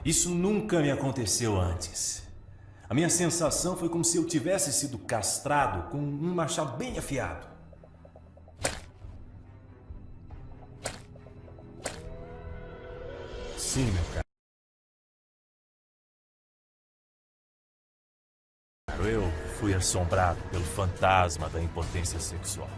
Isso nunca me aconteceu antes. A minha sensação foi como se eu tivesse sido castrado com um machado bem afiado. Sim, meu caro. Eu fui assombrado pelo fantasma da impotência sexual.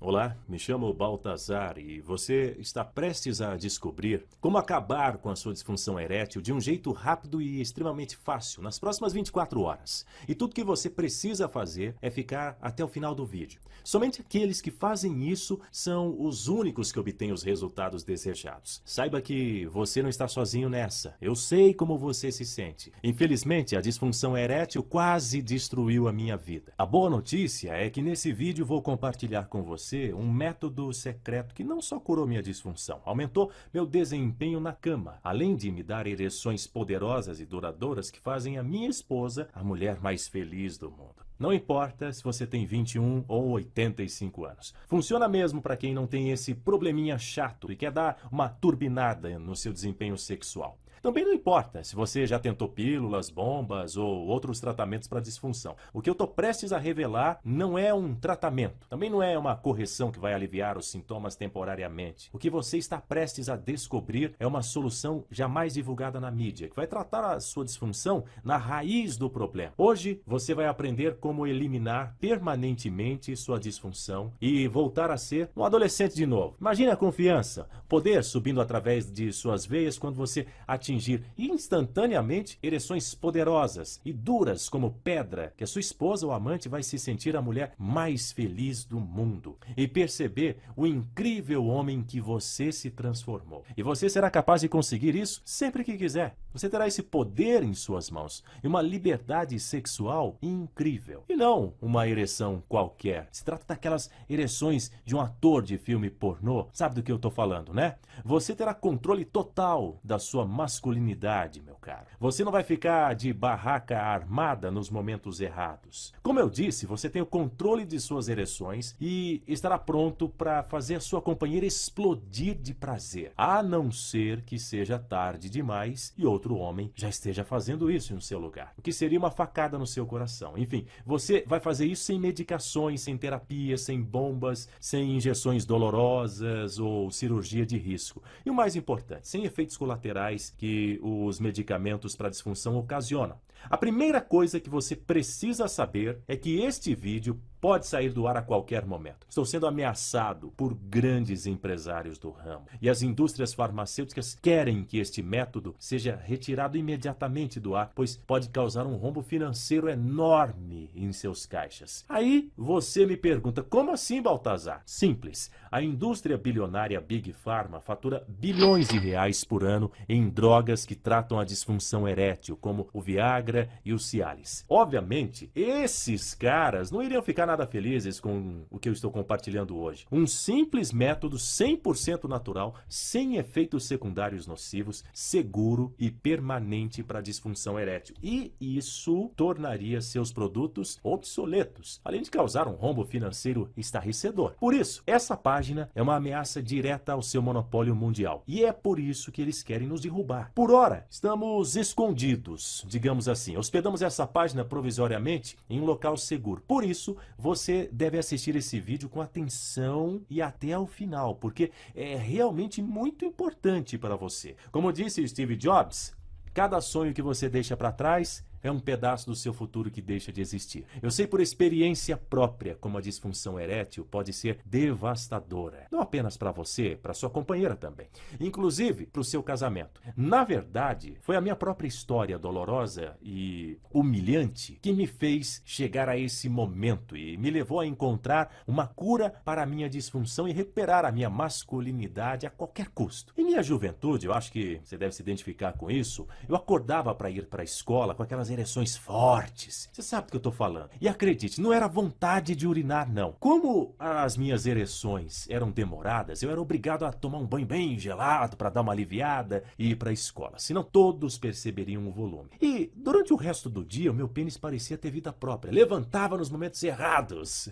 Olá, me chamo Baltazar e você está prestes a descobrir como acabar com a sua disfunção erétil de um jeito rápido e extremamente fácil nas próximas 24 horas. E tudo que você precisa fazer é ficar até o final do vídeo. Somente aqueles que fazem isso são os únicos que obtêm os resultados desejados. Saiba que você não está sozinho nessa. Eu sei como você se sente. Infelizmente, a disfunção erétil quase destruiu a minha vida. A boa notícia é que nesse vídeo vou compartilhar com você um método secreto que não só curou minha disfunção, aumentou meu desempenho na cama, além de me dar ereções poderosas e duradouras que fazem a minha esposa a mulher mais feliz do mundo. Não importa se você tem 21 ou 85 anos. Funciona mesmo para quem não tem esse probleminha chato e quer dar uma turbinada no seu desempenho sexual. Também não importa se você já tentou pílulas, bombas ou outros tratamentos para disfunção. O que eu estou prestes a revelar não é um tratamento, também não é uma correção que vai aliviar os sintomas temporariamente. O que você está prestes a descobrir é uma solução jamais divulgada na mídia, que vai tratar a sua disfunção na raiz do problema. Hoje você vai aprender como eliminar permanentemente sua disfunção e voltar a ser um adolescente de novo. Imagine a confiança, poder subindo através de suas veias quando você atingir instantaneamente ereções poderosas e duras como pedra, que a sua esposa ou amante vai se sentir a mulher mais feliz do mundo e perceber o incrível homem que você se transformou. E você será capaz de conseguir isso sempre que quiser. Você terá esse poder em suas mãos e uma liberdade sexual incrível. E não uma ereção qualquer. Se trata daquelas ereções de um ator de filme pornô. Sabe do que eu estou falando, né? Você terá controle total da sua masculinidade, meu caro. Você não vai ficar de barraca armada nos momentos errados. Como eu disse, você tem o controle de suas ereções e estará pronto para fazer a sua companheira explodir de prazer. A não ser que seja tarde demais e outro homem já esteja fazendo isso no seu lugar. O que seria uma facada no seu coração. Enfim, você vai fazer isso sem medicações, sem terapia, sem bombas, sem injeções dolorosas ou cirurgia de risco. E o mais importante, sem efeitos colaterais que os medicamentos para disfunção ocasionam. A primeira coisa que você precisa saber é que este vídeo pode sair do ar a qualquer momento. Estou sendo ameaçado por grandes empresários do ramo. E as indústrias farmacêuticas querem que este método seja retirado imediatamente do ar, pois pode causar um rombo financeiro enorme em seus caixas. Aí você me pergunta, como assim, Baltazar? Simples. A indústria bilionária Big Pharma fatura bilhões de reais por ano em drogas que tratam a disfunção erétil, como o Viagra e o Cialis. Obviamente, esses caras não iriam ficar nada felizes com o que eu estou compartilhando hoje. Um simples método 100% natural, sem efeitos secundários nocivos, seguro e permanente para a disfunção erétil. E isso tornaria seus produtos obsoletos, além de causar um rombo financeiro estarrecedor. Por isso, essa página é uma ameaça direta ao seu monopólio mundial. E é por isso que eles querem nos derrubar. Por ora, estamos escondidos, digamos assim. Hospedamos essa página provisoriamente em um local seguro. Por isso, você deve assistir esse vídeo com atenção e até ao final, porque é realmente muito importante para você. Como disse Steve Jobs, cada sonho que você deixa para trás é um pedaço do seu futuro que deixa de existir. Eu sei por experiência própria como a disfunção erétil pode ser devastadora. Não apenas para você, para sua companheira também. Inclusive para o seu casamento. Na verdade, foi a minha própria história dolorosa e humilhante que me fez chegar a esse momento e me levou a encontrar uma cura para a minha disfunção e recuperar a minha masculinidade a qualquer custo. Em minha juventude, eu acho que você deve se identificar com isso, eu acordava para ir para a escola com aquelas ereções fortes. Você sabe do que eu tô falando. E acredite, não era vontade de urinar, não. Como as minhas ereções eram demoradas, eu era obrigado a tomar um banho bem gelado para dar uma aliviada e ir para a escola. Senão todos perceberiam o volume. E durante o resto do dia, o meu pênis parecia ter vida própria. Levantava nos momentos errados.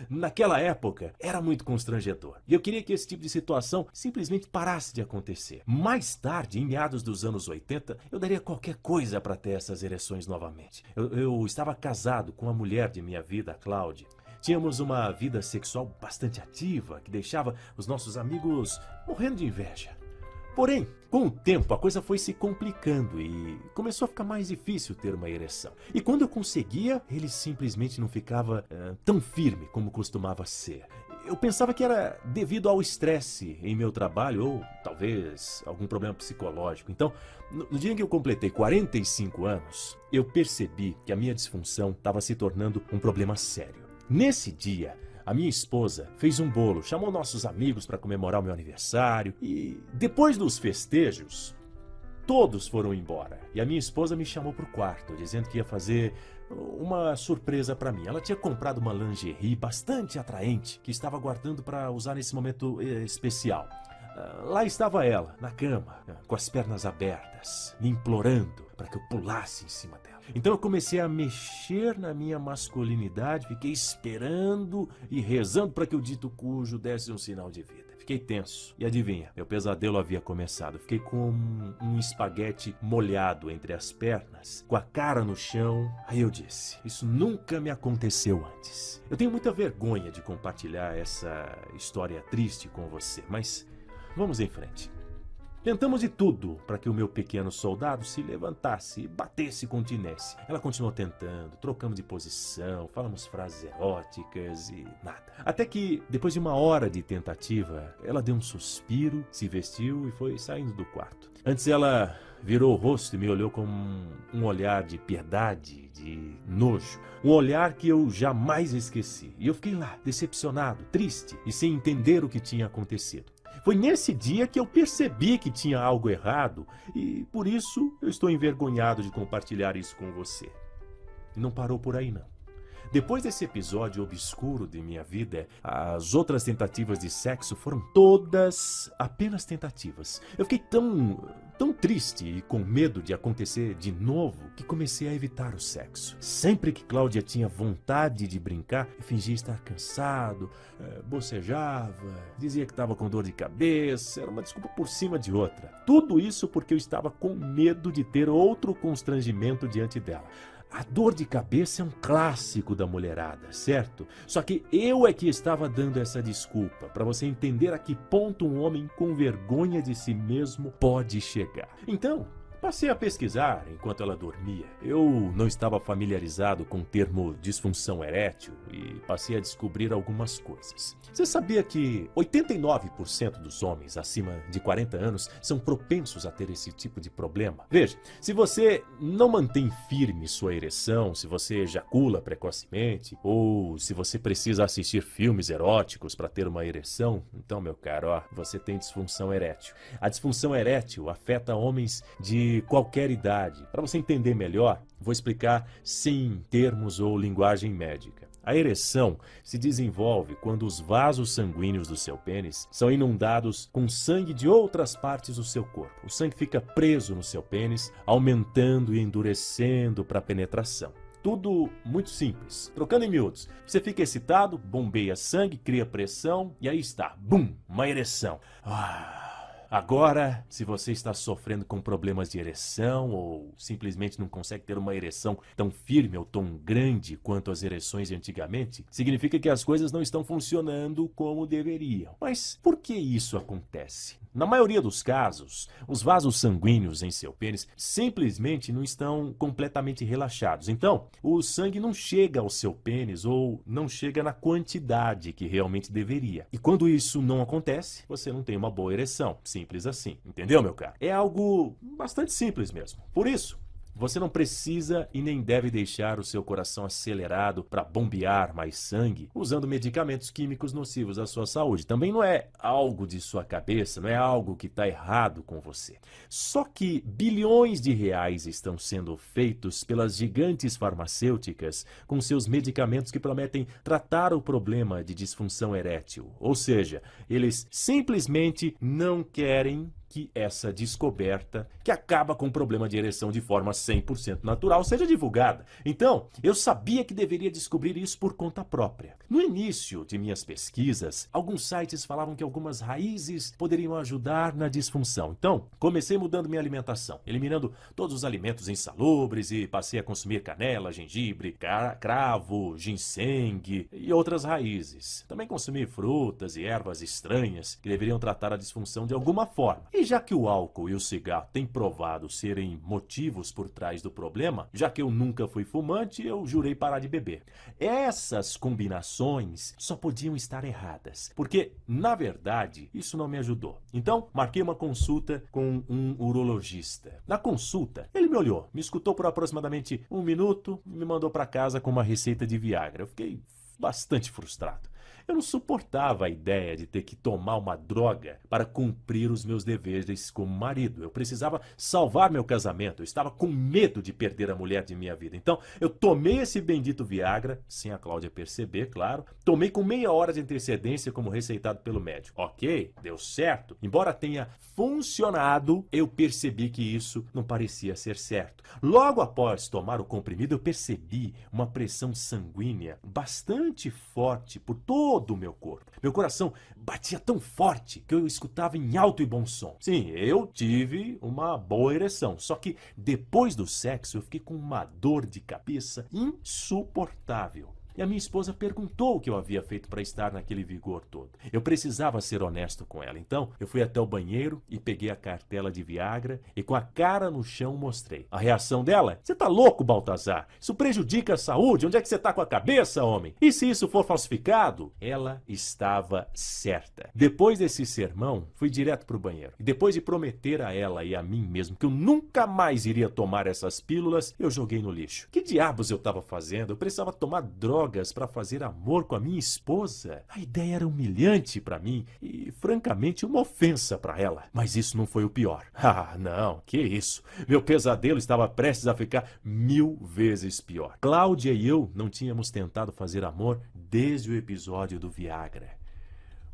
Naquela época, era muito constrangedor. E eu queria que esse tipo de situação simplesmente parasse de acontecer. Mais tarde, em meados dos anos 80, eu daria qualquer coisa para ter essas ereções novamente. Eu estava casado com a mulher de minha vida, a Cláudia. Tínhamos uma vida sexual bastante ativa, que deixava os nossos amigos morrendo de inveja. Porém, com o tempo, a coisa foi se complicando e começou a ficar mais difícil ter uma ereção. E quando eu conseguia, ele simplesmente não ficava tão firme como costumava ser. Eu pensava que era devido ao estresse em meu trabalho ou talvez algum problema psicológico. Então, no dia em que eu completei 45 anos, eu percebi que a minha disfunção estava se tornando um problema sério. Nesse dia, a minha esposa fez um bolo, chamou nossos amigos para comemorar o meu aniversário e depois dos festejos, todos foram embora. E a minha esposa me chamou para o quarto, dizendo que ia fazer uma surpresa para mim. Ela tinha comprado uma lingerie bastante atraente que estava guardando para usar nesse momento especial. Lá estava ela, na cama, com as pernas abertas, me implorando para que eu pulasse em cima dela. Então eu comecei a mexer na minha masculinidade, fiquei esperando e rezando para que o dito cujo desse um sinal de vida. Fiquei tenso. E adivinha, meu pesadelo havia começado. Fiquei com um espaguete molhado entre as pernas, com a cara no chão. Aí eu disse, isso nunca me aconteceu antes. Eu tenho muita vergonha de compartilhar essa história triste com você, mas vamos em frente. Tentamos de tudo para que o meu pequeno soldado se levantasse e batesse continência. Ela continuou tentando, trocamos de posição, falamos frases eróticas e nada. Até que, depois de uma hora de tentativa, ela deu um suspiro, se vestiu e foi saindo do quarto. Antes ela virou o rosto e me olhou com um olhar de piedade, de nojo. Um olhar que eu jamais esqueci. E eu fiquei lá, decepcionado, triste e sem entender o que tinha acontecido. Foi nesse dia que eu percebi que tinha algo errado e, por isso, eu estou envergonhado de compartilhar isso com você. E não parou por aí, não. Depois desse episódio obscuro de minha vida, as outras tentativas de sexo foram todas apenas tentativas. Eu fiquei tão triste e com medo de acontecer de novo que comecei a evitar o sexo. Sempre que Cláudia tinha vontade de brincar, eu fingia estar cansado, bocejava, dizia que estava com dor de cabeça, era uma desculpa por cima de outra. Tudo isso porque eu estava com medo de ter outro constrangimento diante dela. A dor de cabeça é um clássico da mulherada, certo? Só que eu é que estava dando essa desculpa, para você entender a que ponto um homem com vergonha de si mesmo pode chegar. Então, passei a pesquisar enquanto ela dormia. Eu não estava familiarizado com o termo disfunção erétil e passei a descobrir algumas coisas. Você sabia que 89% dos homens acima de 40 anos são propensos a ter esse tipo de problema? Veja, se você não mantém firme sua ereção, se você ejacula precocemente, ou se você precisa assistir filmes eróticos para ter uma ereção, então, meu caro, você tem disfunção erétil. A disfunção erétil afeta homens de qualquer idade. Para você entender melhor, vou explicar sem termos ou linguagem médica. A ereção se desenvolve quando os vasos sanguíneos do seu pênis são inundados com sangue de outras partes do seu corpo. O sangue fica preso no seu pênis, aumentando e endurecendo para a penetração. Tudo muito simples. Trocando em miúdos, você fica excitado, bombeia sangue, cria pressão e aí está, bum, uma ereção. Agora, se você está sofrendo com problemas de ereção ou simplesmente não consegue ter uma ereção tão firme ou tão grande quanto as ereções de antigamente, significa que as coisas não estão funcionando como deveriam. Mas por que isso acontece? Na maioria dos casos, os vasos sanguíneos em seu pênis simplesmente não estão completamente relaxados. Então, o sangue não chega ao seu pênis ou não chega na quantidade que realmente deveria. E quando isso não acontece, você não tem uma boa ereção. Simples assim. Entendeu, meu caro? É algo bastante simples mesmo. Por isso, Você não precisa e nem deve deixar o seu coração acelerado para bombear mais sangue usando medicamentos químicos nocivos à sua saúde. Também não é algo de sua cabeça, não é algo que está errado com você. Só que bilhões de reais estão sendo feitos pelas gigantes farmacêuticas com seus medicamentos que prometem tratar o problema de disfunção erétil. Ou seja, eles simplesmente não querem que essa descoberta, que acaba com o problema de ereção de forma 100% natural, seja divulgada. Então, eu sabia que deveria descobrir isso por conta própria. No início de minhas pesquisas, alguns sites falavam que algumas raízes poderiam ajudar na disfunção. Então, comecei mudando minha alimentação, eliminando todos os alimentos insalubres e passei a consumir canela, gengibre, cravo, ginseng e outras raízes. Também consumi frutas e ervas estranhas que deveriam tratar a disfunção de alguma forma. E já que o álcool e o cigarro têm provado serem motivos por trás do problema, já que eu nunca fui fumante, eu jurei parar de beber. Essas combinações só podiam estar erradas, porque, na verdade, isso não me ajudou. Então, marquei uma consulta com um urologista. Na consulta, ele me olhou, me escutou por aproximadamente 1 minuto e me mandou para casa com uma receita de Viagra. Eu fiquei bastante frustrado. Eu não suportava a ideia de ter que tomar uma droga para cumprir os meus deveres como marido. Eu precisava salvar meu casamento. Eu estava com medo de perder a mulher de minha vida. Então, eu tomei esse bendito Viagra, sem a Cláudia perceber, claro. Tomei com meia hora de antecedência, como receitado pelo médico. Ok, deu certo. Embora tenha funcionado, eu percebi que isso não parecia ser certo. Logo após tomar o comprimido, eu percebi uma pressão sanguínea bastante forte por todo o meu corpo. Meu coração batia tão forte que eu escutava em alto e bom som. Sim, eu tive uma boa ereção, só que depois do sexo eu fiquei com uma dor de cabeça insuportável. E a minha esposa perguntou o que eu havia feito para estar naquele vigor todo. Eu precisava ser honesto com ela. Então, eu fui até o banheiro e peguei a cartela de Viagra e com a cara no chão mostrei. A reação dela: "Você tá louco, Baltazar? Isso prejudica a saúde. Onde é que você tá com a cabeça, homem? E se isso for falsificado?" Ela estava certa. Depois desse sermão, fui direto pro banheiro. E depois de prometer a ela e a mim mesmo que eu nunca mais iria tomar essas pílulas, eu joguei no lixo. Que diabos eu estava fazendo? Eu precisava tomar drogas para fazer amor com a minha esposa. A ideia era humilhante para mim e, francamente, uma ofensa para ela. Mas isso não foi o pior. Ah, não, que isso. Meu pesadelo estava prestes a ficar 1000 vezes pior. Cláudia e eu não tínhamos tentado fazer amor desde o episódio do Viagra.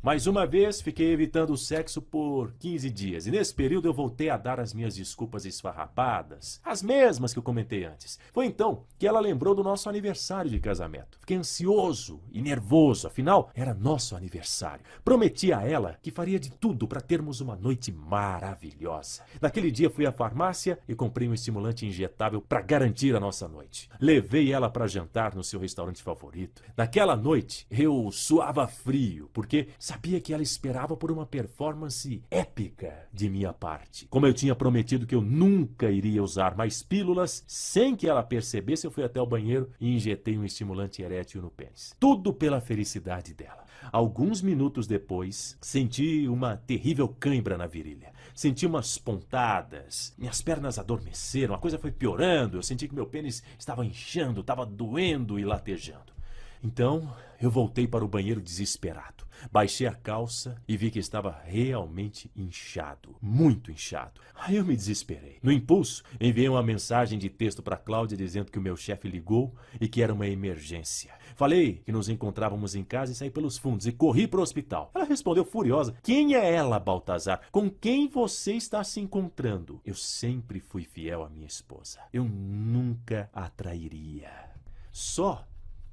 Mais uma vez, fiquei evitando o sexo por 15 dias. E nesse período eu voltei a dar as minhas desculpas esfarrapadas, as mesmas que eu comentei antes. Foi então que ela lembrou do nosso aniversário de casamento. Fiquei ansioso e nervoso, afinal, era nosso aniversário. Prometi a ela que faria de tudo para termos uma noite maravilhosa. Naquele dia fui à farmácia e comprei um estimulante injetável para garantir a nossa noite. Levei ela para jantar no seu restaurante favorito. Naquela noite, eu suava frio, porque sabia que ela esperava por uma performance épica de minha parte. Como eu tinha prometido que eu nunca iria usar mais pílulas, sem que ela percebesse, eu fui até o banheiro e injetei um estimulante erétil no pênis. Tudo pela felicidade dela. Alguns minutos depois, senti uma terrível cãibra na virilha. Senti umas pontadas, minhas pernas adormeceram, a coisa foi piorando, eu senti que meu pênis estava inchando, estava doendo e latejando. Então, eu voltei para o banheiro desesperado. Baixei a calça e vi que estava realmente inchado, muito inchado. Aí eu me desesperei. No impulso, enviei uma mensagem de texto para Cláudia dizendo que o meu chefe ligou e que era uma emergência. Falei que nos encontrávamos em casa e saí pelos fundos e corri para o hospital. Ela respondeu furiosa: "Quem é ela, Baltazar? Com quem você está se encontrando?" Eu sempre fui fiel à minha esposa. Eu nunca a trairia. Só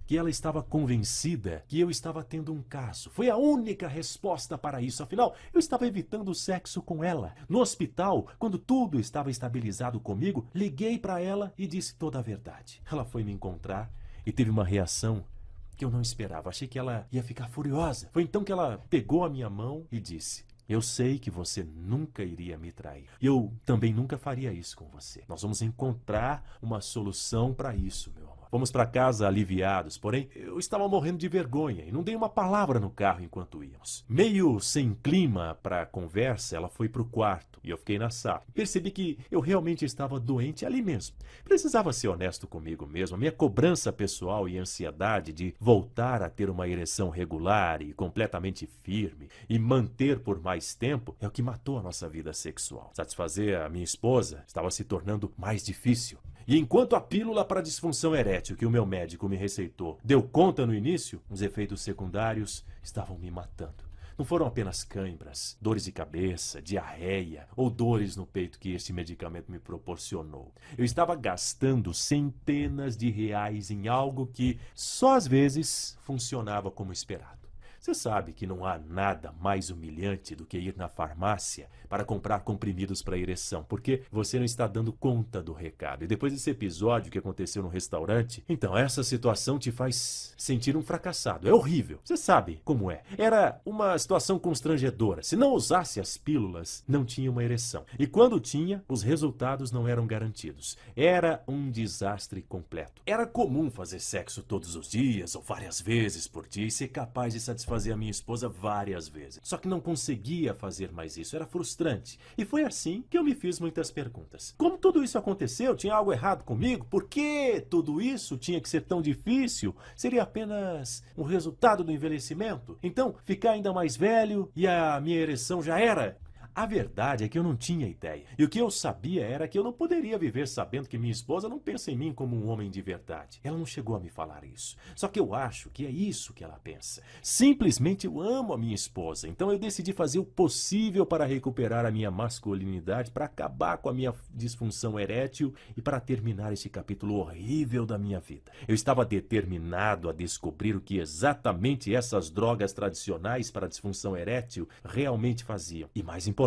que ela estava convencida que eu estava tendo um caso. Foi a única resposta para isso. Afinal, eu estava evitando o sexo com ela. No hospital, quando tudo estava estabilizado comigo, liguei para ela e disse toda a verdade. Ela foi me encontrar e teve uma reação que eu não esperava. Achei que ela ia ficar furiosa. Foi então que ela pegou a minha mão e disse: "Eu sei que você nunca iria me trair. Eu também nunca faria isso com você. Nós vamos encontrar uma solução para isso, meu amor." Fomos para casa aliviados, porém eu estava morrendo de vergonha e não dei uma palavra no carro enquanto íamos. Meio sem clima para a conversa, ela foi para o quarto e eu fiquei na sala. Percebi que eu realmente estava doente ali mesmo. Precisava ser honesto comigo mesmo. A minha cobrança pessoal e ansiedade de voltar a ter uma ereção regular e completamente firme e manter por mais tempo é o que matou a nossa vida sexual. Satisfazer a minha esposa estava se tornando mais difícil. E enquanto a pílula para disfunção erétil que o meu médico me receitou deu conta no início, os efeitos secundários estavam me matando. Não foram apenas cãibras, dores de cabeça, diarreia ou dores no peito que este medicamento me proporcionou. Eu estava gastando centenas de reais em algo que só às vezes funcionava como esperado. Você sabe que não há nada mais humilhante do que ir na farmácia para comprar comprimidos para ereção, porque você não está dando conta do recado. E depois desse episódio que aconteceu no restaurante, então essa situação te faz sentir um fracassado. É horrível. Você sabe como é. Era uma situação constrangedora. Se não usasse as pílulas, não tinha uma ereção. E quando tinha, os resultados não eram garantidos. Era um desastre completo. Era comum fazer sexo todos os dias ou várias vezes por dia e ser capaz de satisfazer a minha esposa várias vezes. Só que não conseguia fazer mais isso, era frustrante. E foi assim que eu me fiz muitas perguntas. Como tudo isso aconteceu? Tinha algo errado comigo? Por que tudo isso tinha que ser tão difícil? Seria apenas um resultado do envelhecimento? Então, ficar ainda mais velho e a minha ereção já era? A verdade é que eu não tinha ideia. E o que eu sabia era que eu não poderia viver sabendo que minha esposa não pensa em mim como um homem de verdade. Ela não chegou a me falar isso. Só que eu acho que é isso que ela pensa. Simplesmente eu amo a minha esposa. Então eu decidi fazer o possível para recuperar a minha masculinidade, para acabar com a minha disfunção erétil e para terminar este capítulo horrível da minha vida. Eu estava determinado a descobrir o que exatamente essas drogas tradicionais para a disfunção erétil realmente faziam. E mais importante,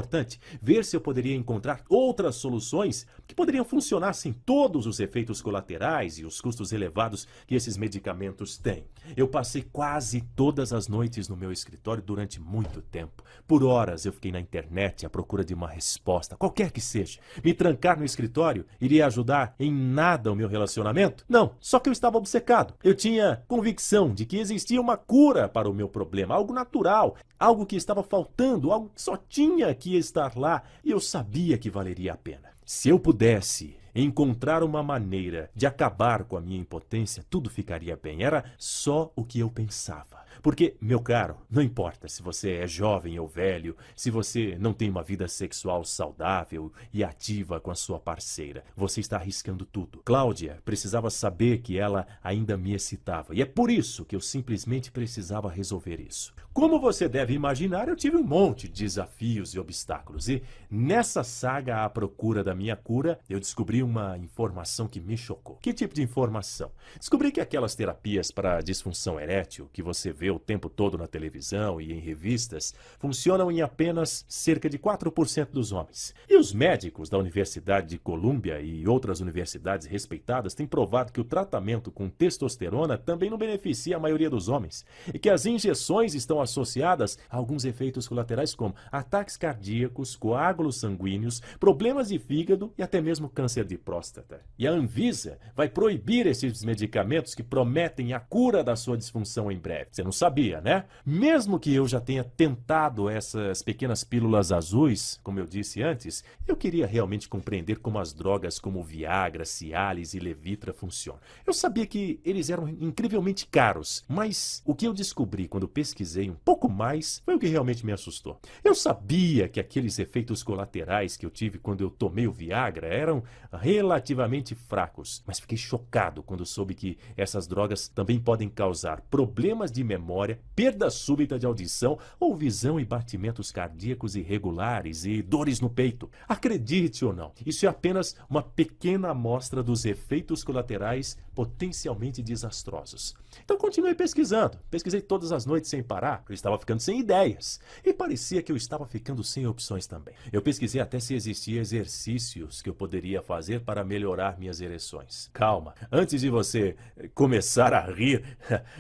ver se eu poderia encontrar outras soluções que poderiam funcionar sem todos os efeitos colaterais e os custos elevados que esses medicamentos têm. Eu passei quase todas as noites no meu escritório durante muito tempo. Por horas eu fiquei na internet à procura de uma resposta, qualquer que seja. Me trancar no escritório iria ajudar em nada o meu relacionamento? Não, só que eu estava obcecado. Eu tinha convicção de que existia uma cura para o meu problema, algo natural, algo que estava faltando, algo que só tinha que estar lá e eu sabia que valeria a pena. Se eu pudesse encontrar uma maneira de acabar com a minha impotência, tudo ficaria bem. Era só o que eu pensava. Porque, meu caro, não importa se você é jovem ou velho, se você não tem uma vida sexual saudável e ativa com a sua parceira, você está arriscando tudo. Cláudia precisava saber que ela ainda me excitava. E é por isso que eu simplesmente precisava resolver isso. Como você deve imaginar, eu tive um monte de desafios e obstáculos. E nessa saga à procura da minha cura, eu descobri uma informação que me chocou. Que tipo de informação? Descobri que aquelas terapias para disfunção erétil que você vê o tempo todo na televisão e em revistas funcionam em apenas cerca de 4% dos homens. E os médicos da Universidade de Colômbia e outras universidades respeitadas têm provado que o tratamento com testosterona também não beneficia a maioria dos homens e que as injeções estão associadas a alguns efeitos colaterais como ataques cardíacos, coágulos sanguíneos, problemas de fígado e até mesmo câncer de próstata. E a Anvisa vai proibir esses medicamentos que prometem a cura da sua disfunção em breve. Você não sabia, né? Mesmo que eu já tenha tentado essas pequenas pílulas azuis, como eu disse antes, eu queria realmente compreender como as drogas como Viagra, Cialis e Levitra funcionam. Eu sabia que eles eram incrivelmente caros, mas o que eu descobri quando pesquisei um pouco mais foi o que realmente me assustou. Eu sabia que aqueles efeitos colaterais que eu tive quando eu tomei o Viagra eram relativamente fracos, mas fiquei chocado quando soube que essas drogas também podem causar problemas de memória, perda súbita de audição ou visão e batimentos cardíacos irregulares e dores no peito. Acredite ou não, isso é apenas uma pequena amostra dos efeitos colaterais potencialmente desastrosos. Então continuei pesquisando. Pesquisei todas as noites sem parar. Eu estava ficando sem ideias. E parecia que eu estava ficando sem opções também. Eu pesquisei até se existiam exercícios que eu poderia fazer para melhorar minhas ereções. Calma, antes de você começar a rir,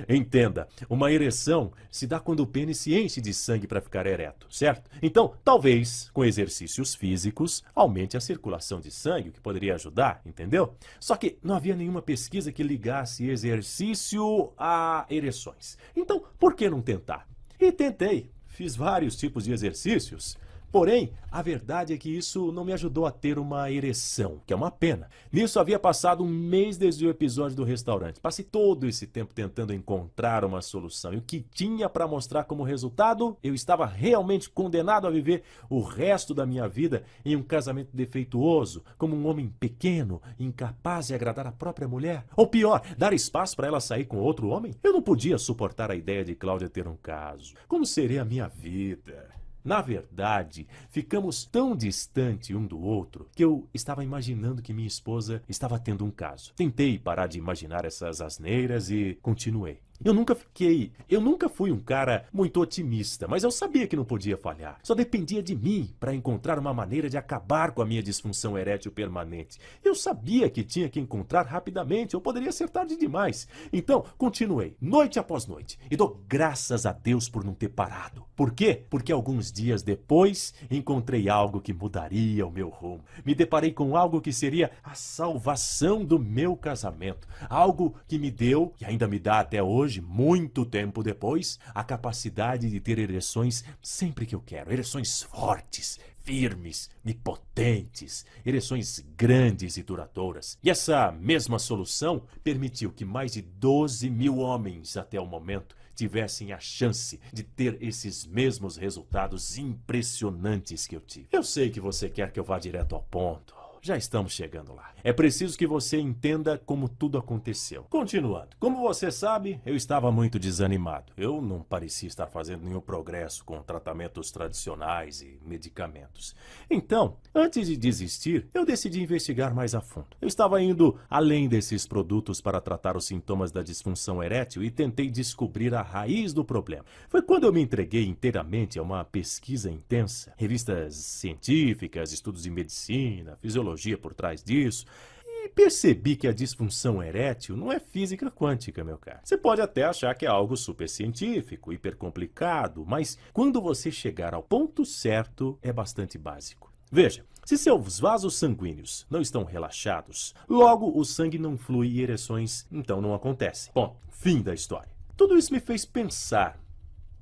entenda, uma ereção se dá quando o pênis se enche de sangue para ficar ereto, certo? Então, talvez, com exercícios físicos, aumente a circulação de sangue, o que poderia ajudar, entendeu? Só que não havia nenhuma pesquisa coisa que ligasse exercício a ereções. Então, por que não tentar? E tentei. Fiz vários tipos de exercícios. Porém, a verdade é que isso não me ajudou a ter uma ereção, que é uma pena. Nisso havia passado um mês desde o episódio do restaurante. Passei todo esse tempo tentando encontrar uma solução. E o que tinha para mostrar como resultado? Eu estava realmente condenado a viver o resto da minha vida em um casamento defeituoso, como um homem pequeno, incapaz de agradar a própria mulher. Ou pior, dar espaço para ela sair com outro homem? Eu não podia suportar a ideia de Cláudia ter um caso. Como seria a minha vida? Na verdade, ficamos tão distante um do outro que eu estava imaginando que minha esposa estava tendo um caso. Tentei parar de imaginar essas asneiras e continuei. Eu nunca fui um cara muito otimista, mas eu sabia que não podia falhar. Só dependia de mim para encontrar uma maneira de acabar com a minha disfunção erétil permanente. Eu sabia que tinha que encontrar rapidamente, ou poderia ser tarde demais. Então, continuei, noite após noite, e dou graças a Deus por não ter parado. Por quê? Porque alguns dias depois, encontrei algo que mudaria o meu rumo. Me deparei com algo que seria a salvação do meu casamento. Algo que me deu, e ainda me dá até hoje, muito tempo depois, a capacidade de ter ereções sempre que eu quero. Ereções fortes, firmes e potentes. Ereções grandes e duradouras. E essa mesma solução permitiu que mais de 12 mil homens até o momento tivessem a chance de ter esses mesmos resultados impressionantes que eu tive. Eu sei que você quer que eu vá direto ao ponto. Já estamos chegando lá. É preciso que você entenda como tudo aconteceu. Continuando. Como você sabe, eu estava muito desanimado. Eu não parecia estar fazendo nenhum progresso com tratamentos tradicionais e medicamentos. Então, antes de desistir, eu decidi investigar mais a fundo. Eu estava indo além desses produtos para tratar os sintomas da disfunção erétil e tentei descobrir a raiz do problema. Foi quando eu me entreguei inteiramente a uma pesquisa intensa. Revistas científicas, estudos de medicina, fisiologia por trás disso, e percebi que a disfunção erétil não é física quântica, meu caro. Você pode até achar que é algo super científico, hiper complicado, mas quando você chegar ao ponto certo, é bastante básico. Veja, se seus vasos sanguíneos não estão relaxados, logo o sangue não flui e ereções então não acontecem. Bom, fim da história. Tudo isso me fez pensar.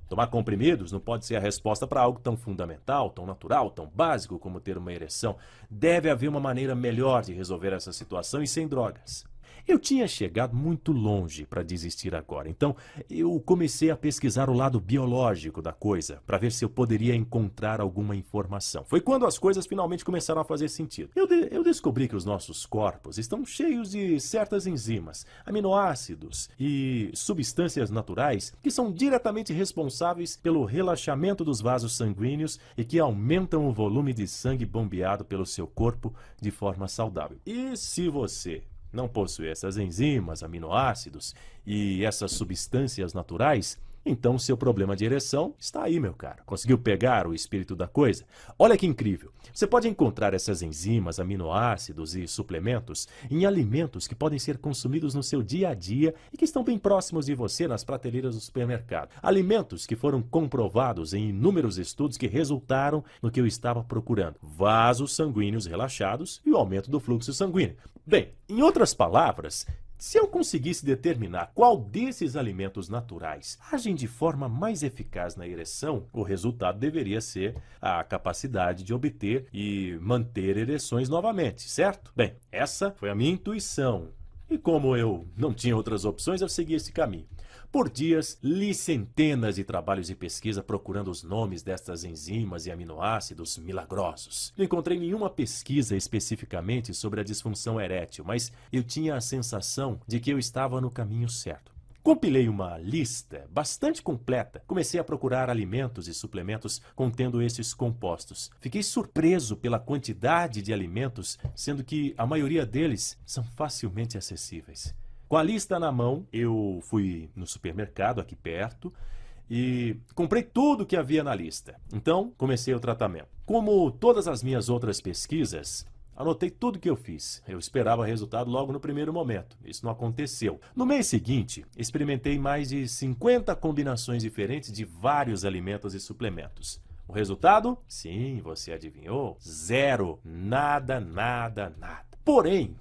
Tomar comprimidos não pode ser a resposta para algo tão fundamental, tão natural, tão básico como ter uma ereção. Deve haver uma maneira melhor de resolver essa situação e sem drogas. Eu tinha chegado muito longe para desistir agora, então eu comecei a pesquisar o lado biológico da coisa, para ver se eu poderia encontrar alguma informação. Foi quando as coisas finalmente começaram a fazer sentido. Eu descobri que os nossos corpos estão cheios de certas enzimas, aminoácidos e substâncias naturais que são diretamente responsáveis pelo relaxamento dos vasos sanguíneos e que aumentam o volume de sangue bombeado pelo seu corpo de forma saudável. E se você não possui essas enzimas, aminoácidos e essas substâncias naturais, então seu problema de ereção está aí, meu caro. Conseguiu pegar o espírito da coisa? Olha que incrível! Você pode encontrar essas enzimas, aminoácidos e suplementos em alimentos que podem ser consumidos no seu dia a dia e que estão bem próximos de você nas prateleiras do supermercado. Alimentos que foram comprovados em inúmeros estudos que resultaram no que eu estava procurando: vasos sanguíneos relaxados e o aumento do fluxo sanguíneo. Bem, em outras palavras, se eu conseguisse determinar qual desses alimentos naturais agem de forma mais eficaz na ereção, o resultado deveria ser a capacidade de obter e manter ereções novamente, certo? Bem, essa foi a minha intuição. E como eu não tinha outras opções, eu segui esse caminho. Por dias, li centenas de trabalhos de pesquisa procurando os nomes destas enzimas e aminoácidos milagrosos. Não encontrei nenhuma pesquisa especificamente sobre a disfunção erétil, mas eu tinha a sensação de que eu estava no caminho certo. Compilei uma lista bastante completa. Comecei a procurar alimentos e suplementos contendo esses compostos. Fiquei surpreso pela quantidade de alimentos, sendo que a maioria deles são facilmente acessíveis. Com a lista na mão, eu fui no supermercado aqui perto e comprei tudo que havia na lista. Então, comecei o tratamento. Como todas as minhas outras pesquisas, anotei tudo que eu fiz. Eu esperava resultado logo no primeiro momento. Isso não aconteceu. No mês seguinte, experimentei mais de 50 combinações diferentes de vários alimentos e suplementos. O resultado? Sim, você adivinhou? Zero. Nada, nada, nada. Porém,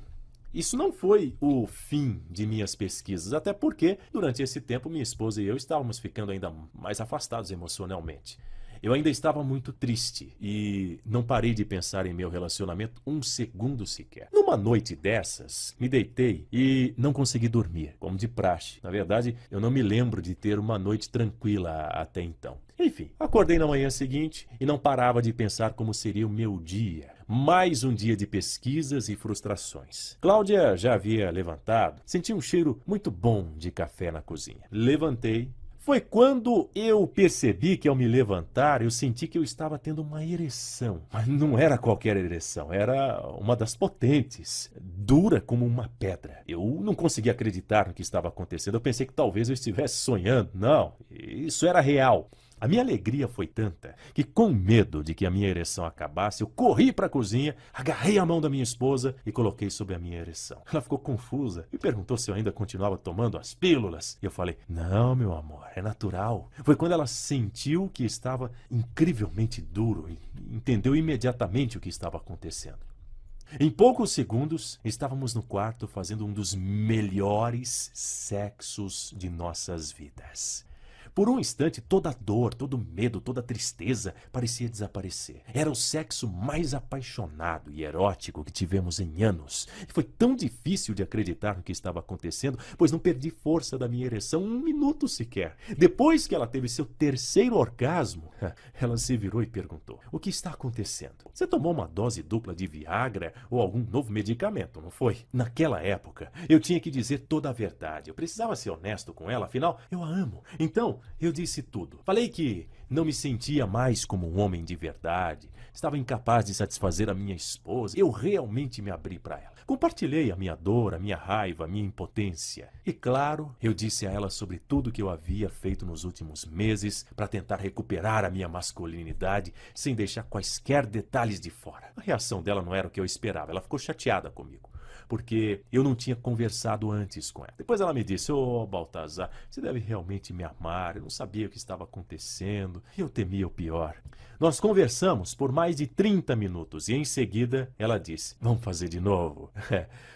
isso não foi o fim de minhas pesquisas, até porque, durante esse tempo, minha esposa e eu estávamos ficando ainda mais afastados emocionalmente. Eu ainda estava muito triste e não parei de pensar em meu relacionamento um segundo sequer. Numa noite dessas, me deitei e não consegui dormir, como de praxe. Na verdade, eu não me lembro de ter uma noite tranquila até então. Enfim, acordei na manhã seguinte e não parava de pensar como seria o meu dia. Mais um dia de pesquisas e frustrações. Cláudia já havia levantado, senti um cheiro muito bom de café na cozinha. Levantei. Foi quando eu percebi que, ao me levantar, eu senti que eu estava tendo uma ereção. Mas não era qualquer ereção, era uma das potentes, dura como uma pedra. Eu não conseguia acreditar no que estava acontecendo. Eu pensei que talvez eu estivesse sonhando. Não, isso era real. A minha alegria foi tanta que, com medo de que a minha ereção acabasse, eu corri para a cozinha, agarrei a mão da minha esposa e coloquei sobre a minha ereção. Ela ficou confusa e perguntou se eu ainda continuava tomando as pílulas. E eu falei, não, meu amor, é natural. Foi quando ela sentiu que estava incrivelmente duro e entendeu imediatamente o que estava acontecendo. Em poucos segundos, estávamos no quarto fazendo um dos melhores sexos de nossas vidas. Por um instante, toda a dor, todo o medo, toda a tristeza parecia desaparecer. Era o sexo mais apaixonado e erótico que tivemos em anos. E foi tão difícil de acreditar no que estava acontecendo, pois não perdi força da minha ereção um minuto sequer. Depois que ela teve seu terceiro orgasmo, ela se virou e perguntou, o que está acontecendo? Você tomou uma dose dupla de Viagra ou algum novo medicamento, não foi? Naquela época, eu tinha que dizer toda a verdade. Eu precisava ser honesto com ela, afinal, eu a amo. Então, eu disse tudo. Falei que não me sentia mais como um homem de verdade. Estava incapaz de satisfazer a minha esposa. Eu realmente me abri para ela. Compartilhei a minha dor, a minha raiva, a minha impotência. E claro, eu disse a ela sobre tudo que eu havia feito nos últimos meses para tentar recuperar a minha masculinidade sem deixar quaisquer detalhes de fora. A reação dela não era o que eu esperava. Ela ficou chateada comigo, porque eu não tinha conversado antes com ela. Depois ela me disse, Baltazar, você deve realmente me amar, eu não sabia o que estava acontecendo, e eu temia o pior. Nós conversamos por mais de 30 minutos e em seguida ela disse, vamos fazer de novo?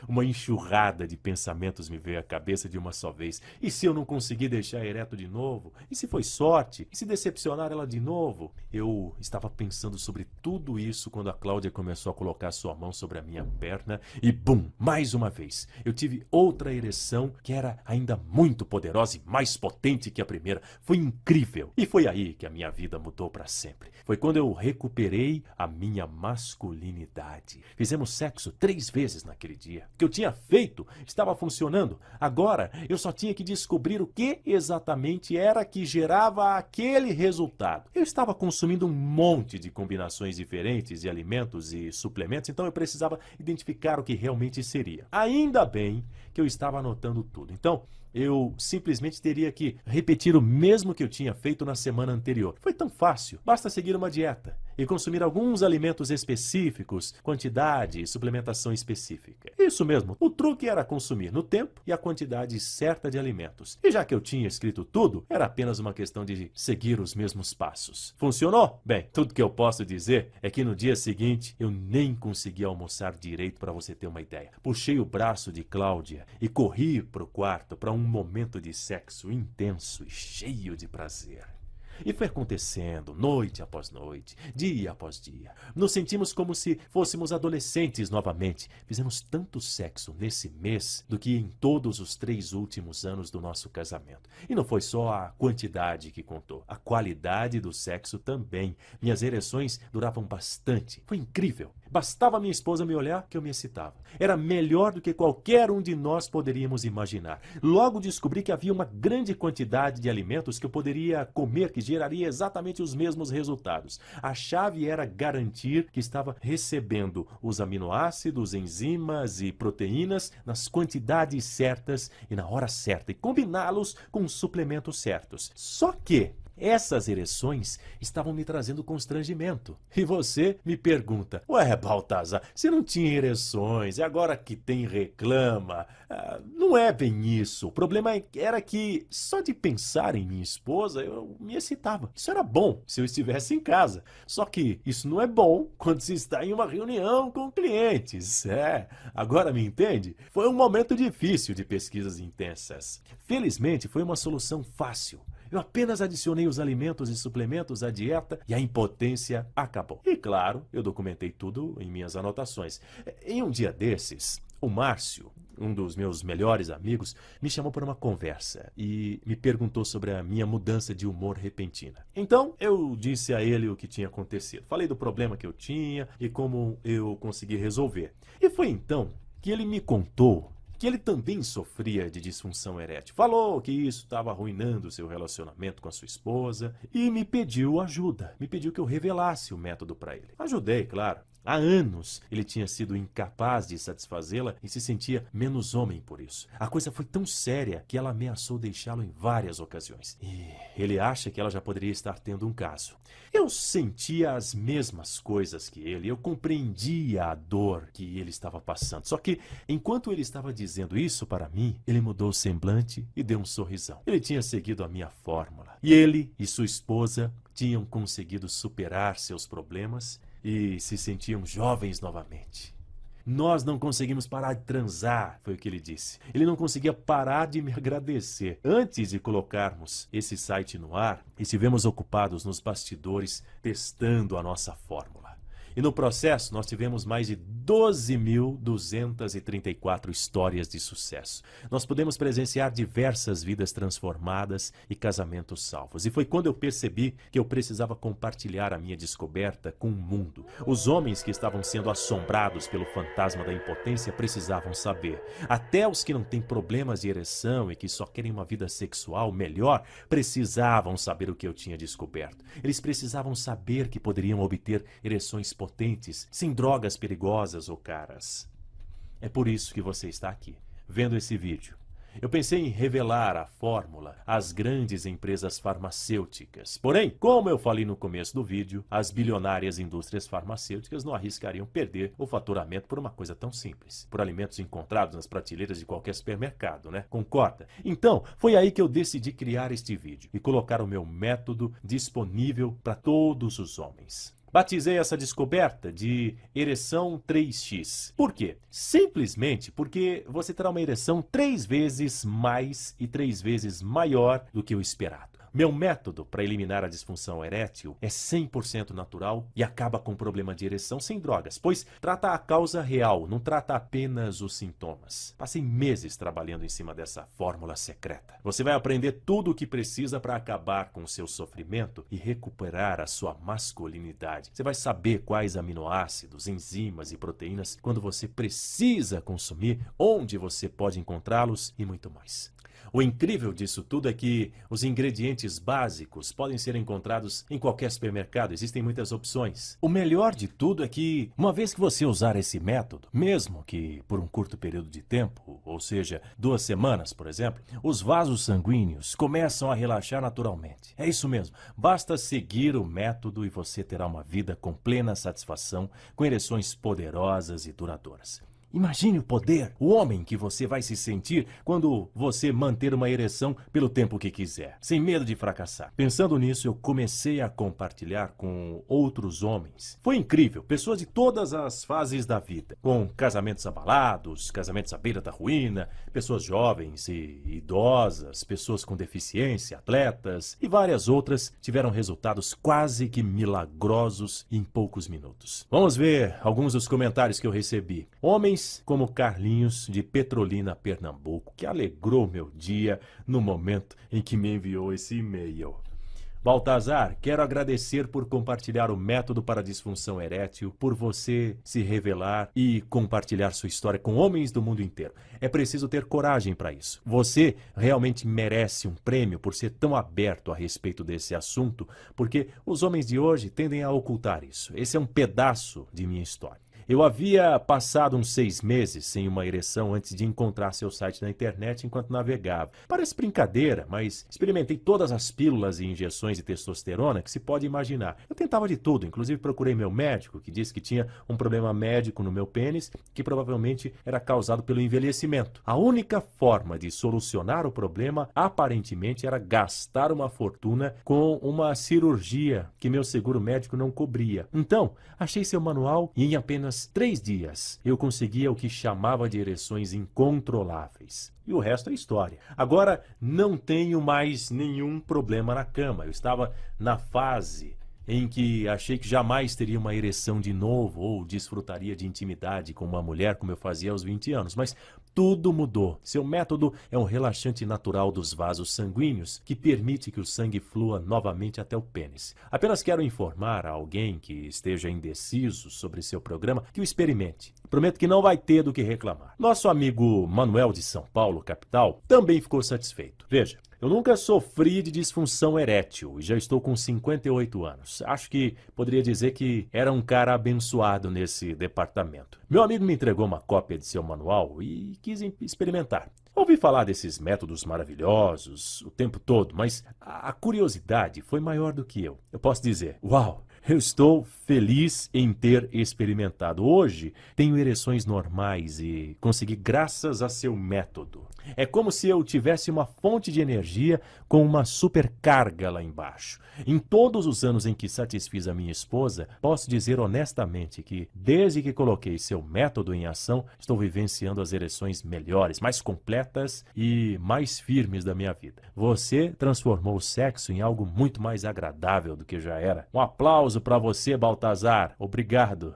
Uma enxurrada de pensamentos me veio à cabeça de uma só vez. E se eu não conseguir deixar ereto de novo? E se foi sorte? E se decepcionar ela de novo? Eu estava pensando sobre tudo isso quando a Cláudia começou a colocar sua mão sobre a minha perna e bum! Mais uma vez, eu tive outra ereção que era ainda muito poderosa e mais potente que a primeira. Foi incrível. E foi aí que a minha vida mudou para sempre. Foi quando eu recuperei a minha masculinidade. Fizemos sexo 3 vezes naquele dia. O que eu tinha feito estava funcionando. Agora, eu só tinha que descobrir o que exatamente era que gerava aquele resultado. Eu estava consumindo um monte de combinações diferentes de alimentos e suplementos, então eu precisava identificar o que realmente seria. Ainda bem que eu estava anotando tudo. Então, eu simplesmente teria que repetir o mesmo que eu tinha feito na semana anterior. Foi tão fácil. Basta seguir uma dieta e consumir alguns alimentos específicos, quantidade e suplementação específica. Isso mesmo. O truque era consumir no tempo e a quantidade certa de alimentos. E já que eu tinha escrito tudo, era apenas uma questão de seguir os mesmos passos. Funcionou? Bem, tudo que eu posso dizer é que no dia seguinte eu nem consegui almoçar direito, para você ter uma ideia. Puxei o braço de Cláudia e corri para o quarto para um momento de sexo intenso e cheio de prazer. E foi acontecendo, noite após noite, dia após dia. Nos sentimos como se fôssemos adolescentes novamente. Fizemos tanto sexo nesse mês do que em todos os 3 últimos anos do nosso casamento. E não foi só a quantidade que contou, a qualidade do sexo também. Minhas ereções duravam bastante. Foi incrível. Bastava minha esposa me olhar que eu me excitava. Era melhor do que qualquer um de nós poderíamos imaginar. Logo descobri que havia uma grande quantidade de alimentos que eu poderia comer que geraria exatamente os mesmos resultados. A chave era garantir que estava recebendo os aminoácidos, enzimas e proteínas nas quantidades certas e na hora certa e combiná-los com os suplementos certos. Só que Essas ereções estavam me trazendo constrangimento. E você me pergunta, ué, Baltazar, você não tinha ereções e agora que tem reclama? Não é bem isso. O problema era que só de pensar em minha esposa eu me excitava. Isso era bom se eu estivesse em casa. Só que isso não é bom quando se está em uma reunião com clientes. Agora me entende? Foi um momento difícil de pesquisas intensas. Felizmente foi uma solução fácil. Eu apenas adicionei os alimentos e suplementos à dieta e a impotência acabou. E claro, eu documentei tudo em minhas anotações. Em um dia desses, o Márcio, um dos meus melhores amigos, me chamou para uma conversa e me perguntou sobre a minha mudança de humor repentina. Então, eu disse a ele o que tinha acontecido. Falei do problema que eu tinha e como eu consegui resolver. E foi então que ele me contou que ele também sofria de disfunção erétil. Falou que isso estava arruinando o seu relacionamento com a sua esposa e me pediu ajuda. Me pediu que eu revelasse o método para ele. Ajudei, claro. Há anos ele tinha sido incapaz de satisfazê-la e se sentia menos homem por isso. A coisa foi tão séria que ela ameaçou deixá-lo em várias ocasiões. E ele acha que ela já poderia estar tendo um caso. Eu sentia as mesmas coisas que ele, eu compreendia a dor que ele estava passando. Só que, enquanto ele estava dizendo isso para mim, ele mudou o semblante e deu um sorrisão. Ele tinha seguido a minha fórmula. E ele e sua esposa tinham conseguido superar seus problemas e se sentiam jovens novamente. Nós não conseguimos parar de transar, foi o que ele disse. Ele não conseguia parar de me agradecer. Antes de colocarmos esse site no ar, estivemos ocupados nos bastidores testando a nossa fórmula. E no processo nós tivemos mais de 12.234 histórias de sucesso. Nós pudemos presenciar diversas vidas transformadas e casamentos salvos. E foi quando eu percebi que eu precisava compartilhar a minha descoberta com o mundo. Os homens que estavam sendo assombrados pelo fantasma da impotência precisavam saber. Até os que não têm problemas de ereção e que só querem uma vida sexual melhor, precisavam saber o que eu tinha descoberto. Eles precisavam saber que poderiam obter ereções potentes, sem drogas perigosas ou caras. É por isso que você está aqui, vendo esse vídeo. Eu pensei em revelar a fórmula às grandes empresas farmacêuticas. Porém, como eu falei no começo do vídeo, as bilionárias indústrias farmacêuticas não arriscariam perder o faturamento por uma coisa tão simples. Por alimentos encontrados nas prateleiras de qualquer supermercado, né? Concorda? Então, foi aí que eu decidi criar este vídeo e colocar o meu método disponível para todos os homens. Batizei essa descoberta de ereção 3x. Por quê? Simplesmente porque você terá uma ereção 3 vezes mais e 3 vezes maior do que o esperado. Meu método para eliminar a disfunção erétil é 100% natural e acaba com o problema de ereção sem drogas, pois trata a causa real, não trata apenas os sintomas. Passei meses trabalhando em cima dessa fórmula secreta. Você vai aprender tudo o que precisa para acabar com o seu sofrimento e recuperar a sua masculinidade. Você vai saber quais aminoácidos, enzimas e proteínas quando você precisa consumir, onde você pode encontrá-los e muito mais. O incrível disso tudo é que os ingredientes básicos podem ser encontrados em qualquer supermercado, existem muitas opções. O melhor de tudo é que, uma vez que você usar esse método, mesmo que por um curto período de tempo, ou seja, 2 semanas, por exemplo, os vasos sanguíneos começam a relaxar naturalmente. É isso mesmo, basta seguir o método e você terá uma vida com plena satisfação, com ereções poderosas e duradouras. Imagine o poder, o homem que você vai se sentir quando você manter uma ereção pelo tempo que quiser, sem medo de fracassar. Pensando nisso, eu comecei a compartilhar com outros homens. Foi incrível, pessoas de todas as fases da vida, com casamentos abalados, casamentos à beira da ruína, pessoas jovens e idosas, pessoas com deficiência, atletas e várias outras tiveram resultados quase que milagrosos em poucos minutos. Vamos ver alguns dos comentários que eu recebi. Homens como Carlinhos, de Petrolina, Pernambuco, que alegrou meu dia no momento em que me enviou esse e-mail. Baltazar, quero agradecer por compartilhar o método para a disfunção erétil, por você se revelar e compartilhar sua história com homens do mundo inteiro. É preciso ter coragem para isso. Você realmente merece um prêmio por ser tão aberto a respeito desse assunto, porque os homens de hoje tendem a ocultar isso. Esse é um pedaço de minha história. Eu havia passado uns 6 meses sem uma ereção antes de encontrar seu site na internet enquanto navegava. Parece brincadeira, mas experimentei todas as pílulas e injeções de testosterona que se pode imaginar. Eu tentava de tudo, inclusive procurei meu médico, que disse que tinha um problema médico no meu pênis, que provavelmente era causado pelo envelhecimento. A única forma de solucionar o problema, aparentemente, era gastar uma fortuna com uma cirurgia que meu seguro médico não cobria. Então, achei seu manual e em apenas 3 dias eu conseguia o que chamava de ereções incontroláveis. E o resto é história. Agora não tenho mais nenhum problema na cama. Eu estava na fase em que achei que jamais teria uma ereção de novo ou desfrutaria de intimidade com uma mulher como eu fazia aos 20 anos, mas tudo mudou. Seu método é um relaxante natural dos vasos sanguíneos que permite que o sangue flua novamente até o pênis. Apenas quero informar a alguém que esteja indeciso sobre seu programa que o experimente. Prometo que não vai ter do que reclamar. Nosso amigo Manuel de São Paulo, capital, também ficou satisfeito. Veja, eu nunca sofri de disfunção erétil e já estou com 58 anos. Acho que poderia dizer que era um cara abençoado nesse departamento. Meu amigo me entregou uma cópia de seu manual e quis experimentar. Ouvi falar desses métodos maravilhosos o tempo todo, mas a curiosidade foi maior do que eu. Eu posso dizer, uau! Eu estou feliz em ter experimentado. Hoje, tenho ereções normais e consegui graças a seu método. É como se eu tivesse uma fonte de energia com uma supercarga lá embaixo. Em todos os anos em que satisfiz a minha esposa, posso dizer honestamente que, desde que coloquei seu método em ação, estou vivenciando as ereções melhores, mais completas e mais firmes da minha vida. Você transformou o sexo em algo muito mais agradável do que já era. Um aplauso para você, Baltazar. Obrigado.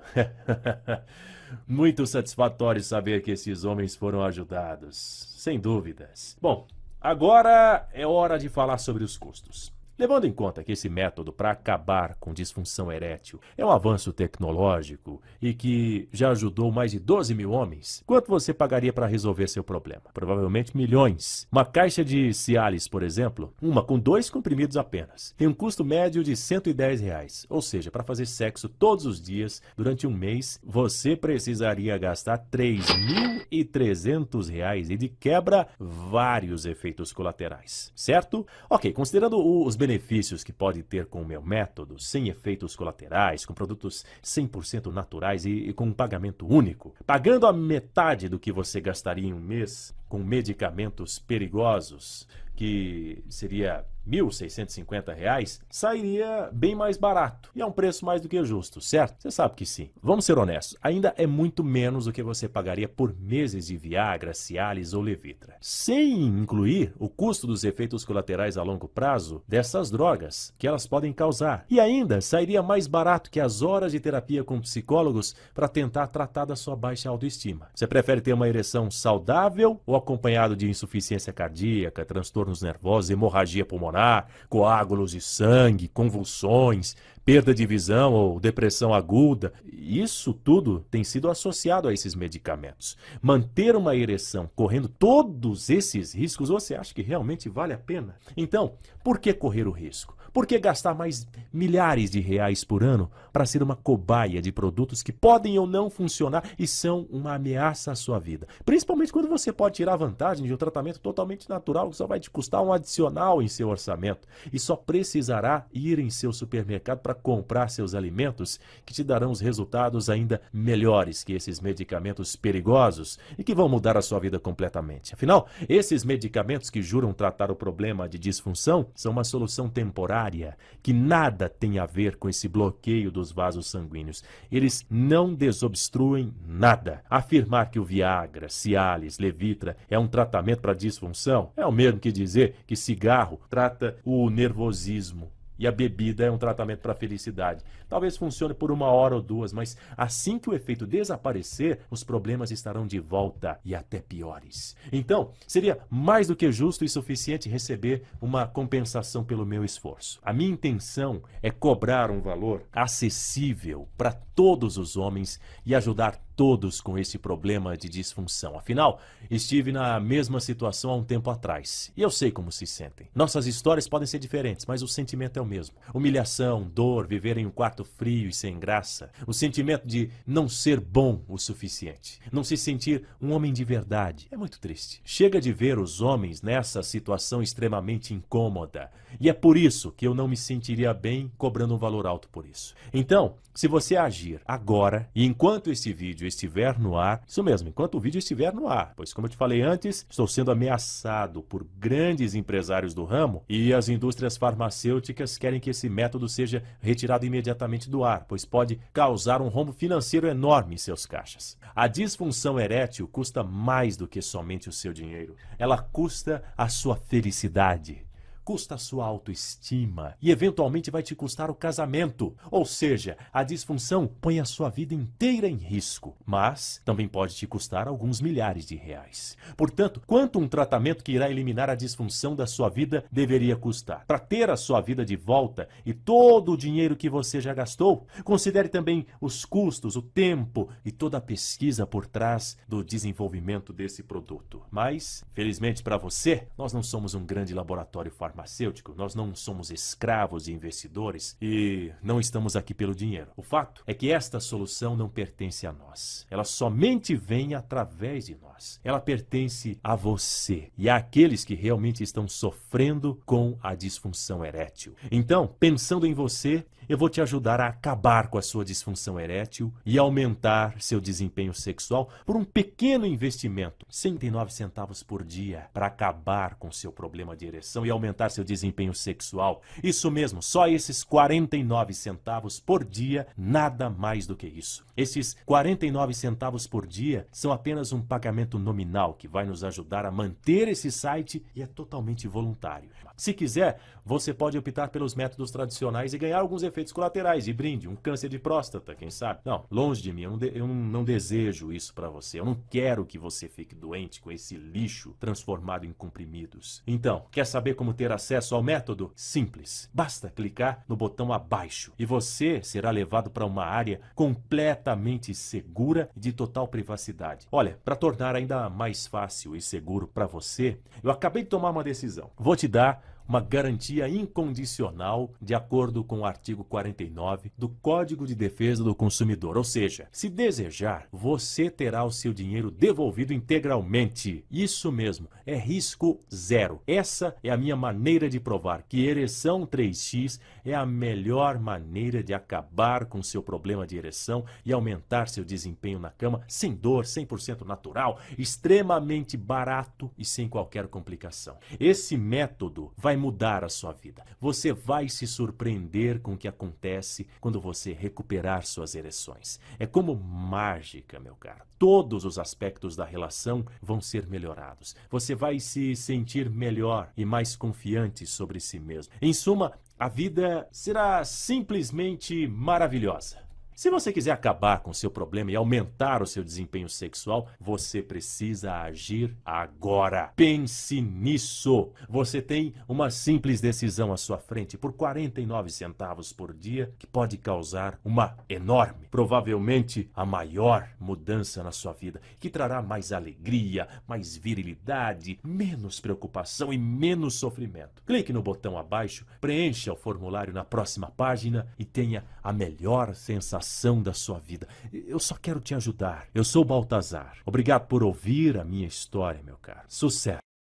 Muito satisfatório saber que esses homens foram ajudados. Sem dúvidas. Bom, agora é hora de falar sobre os custos. Levando em conta que esse método para acabar com disfunção erétil é um avanço tecnológico e que já ajudou mais de 12 mil homens, quanto você pagaria para resolver seu problema? Provavelmente milhões. Uma caixa de Cialis, por exemplo, uma com 2 comprimidos apenas, tem um custo médio de R$ 110. Ou seja, para fazer sexo todos os dias durante um mês, você precisaria gastar R$ 3.300 e de quebra vários efeitos colaterais, certo? Ok, considerando os benefícios que pode ter com o meu método, sem efeitos colaterais, com produtos 100% naturais e com um pagamento único, pagando a metade do que você gastaria em um mês com medicamentos perigosos, que seria R$ 1.650, sairia bem mais barato. E é um preço mais do que justo, certo? Você sabe que sim. Vamos ser honestos, ainda é muito menos do que você pagaria por meses de Viagra, Cialis ou Levitra. Sem incluir o custo dos efeitos colaterais a longo prazo dessas drogas que elas podem causar. E ainda sairia mais barato que as horas de terapia com psicólogos para tentar tratar da sua baixa autoestima. Você prefere ter uma ereção saudável ou acompanhado de insuficiência cardíaca, transtornos nervosos, hemorragia pulmonar, coágulos de sangue, convulsões, perda de visão ou depressão aguda? Isso tudo tem sido associado a esses medicamentos. Manter uma ereção correndo todos esses riscos, você acha que realmente vale a pena? Então, por que correr o risco? Por que gastar mais milhares de reais por ano para ser uma cobaia de produtos que podem ou não funcionar e são uma ameaça à sua vida? Principalmente quando você pode tirar vantagem de um tratamento totalmente natural que só vai te custar um adicional em seu orçamento e só precisará ir em seu supermercado para comprar seus alimentos que te darão os resultados ainda melhores que esses medicamentos perigosos e que vão mudar a sua vida completamente. Afinal, esses medicamentos que juram tratar o problema de disfunção são uma solução temporária que nada tem a ver com esse bloqueio dos vasos sanguíneos. Eles não desobstruem nada. Afirmar que o Viagra, Cialis, Levitra é um tratamento para disfunção é o mesmo que dizer que cigarro trata o nervosismo e a bebida é um tratamento para a felicidade. Talvez funcione por 1 hora ou 2, mas assim que o efeito desaparecer, os problemas estarão de volta e até piores. Então, seria mais do que justo e suficiente receber uma compensação pelo meu esforço. A minha intenção é cobrar um valor acessível para todos os homens e ajudar todos com esse problema de disfunção. Afinal, estive na mesma situação há um tempo atrás e eu sei como se sentem. Nossas histórias podem ser diferentes, mas o sentimento é o mesmo. Humilhação, dor, viver em um quarto frio e sem graça. O sentimento de não ser bom o suficiente. Não se sentir um homem de verdade. É muito triste. Chega de ver os homens nessa situação extremamente incômoda. E é por isso que eu não me sentiria bem cobrando um valor alto por isso. Então, se você agir agora e enquanto esse vídeo estiver no ar, isso mesmo, enquanto o vídeo estiver no ar, pois como eu te falei antes, estou sendo ameaçado por grandes empresários do ramo e as indústrias farmacêuticas querem que esse método seja retirado imediatamente do ar, pois pode causar um rombo financeiro enorme em seus caixas. A disfunção erétil custa mais do que somente o seu dinheiro. Ela custa a sua felicidade. Custa a sua autoestima e eventualmente vai te custar o casamento. Ou seja, a disfunção põe a sua vida inteira em risco, mas também pode te custar alguns milhares de reais. Portanto, quanto um tratamento que irá eliminar a disfunção da sua vida deveria custar? Para ter a sua vida de volta e todo o dinheiro que você já gastou, considere também os custos, o tempo e toda a pesquisa por trás do desenvolvimento desse produto. Mas, felizmente para você, nós não somos um grande laboratório farmacêutico. Nós não somos escravos de investidores e não estamos aqui pelo dinheiro. O fato é que esta solução não pertence a nós. Ela somente vem através de nós. Ela pertence a você e àqueles que realmente estão sofrendo com a disfunção erétil. Então, pensando em você, eu vou te ajudar a acabar com a sua disfunção erétil e aumentar seu desempenho sexual por um pequeno investimento, 69 centavos por dia, para acabar com seu problema de ereção e aumentar seu desempenho sexual. Isso mesmo, só esses 49 centavos por dia, nada mais do que isso. Esses 49 centavos por dia são apenas um pagamento nominal que vai nos ajudar a manter esse site e é totalmente voluntário. Se quiser, você pode optar pelos métodos tradicionais e ganhar alguns efeitos colaterais de brinde, um câncer de próstata, quem sabe? Não, longe de mim, eu não desejo isso para você. Eu não quero que você fique doente com esse lixo transformado em comprimidos. Então, quer saber como ter acesso ao método? Simples. Basta clicar no botão abaixo e você será levado para uma área completamente segura e de total privacidade. Olha, para tornar ainda mais fácil e seguro para você, eu acabei de tomar uma decisão. Vou te dar uma garantia incondicional de acordo com o artigo 49 do Código de Defesa do Consumidor. Ou seja, se desejar, você terá o seu dinheiro devolvido integralmente. Isso mesmo, é risco zero. Essa é a minha maneira de provar que ereção 3x é a melhor maneira de acabar com seu problema de ereção e aumentar seu desempenho na cama sem dor, 100% natural, extremamente barato e sem qualquer complicação. Esse método vai mudar a sua vida. Você vai se surpreender com o que acontece quando você recuperar suas ereções. É como mágica, meu caro. Todos os aspectos da relação vão ser melhorados. Você vai se sentir melhor e mais confiante sobre si mesmo. Em suma, a vida será simplesmente maravilhosa. Se você quiser acabar com o seu problema e aumentar o seu desempenho sexual, você precisa agir agora. Pense nisso. Você tem uma simples decisão à sua frente por 49 centavos por dia que pode causar uma enorme, provavelmente a maior mudança na sua vida, que trará mais alegria, mais virilidade, menos preocupação e menos sofrimento. Clique no botão abaixo, preencha o formulário na próxima página e tenha a melhor sensação da sua vida. Eu só quero te ajudar. Eu sou Baltazar. Obrigado por ouvir a minha história, meu caro. Sucesso!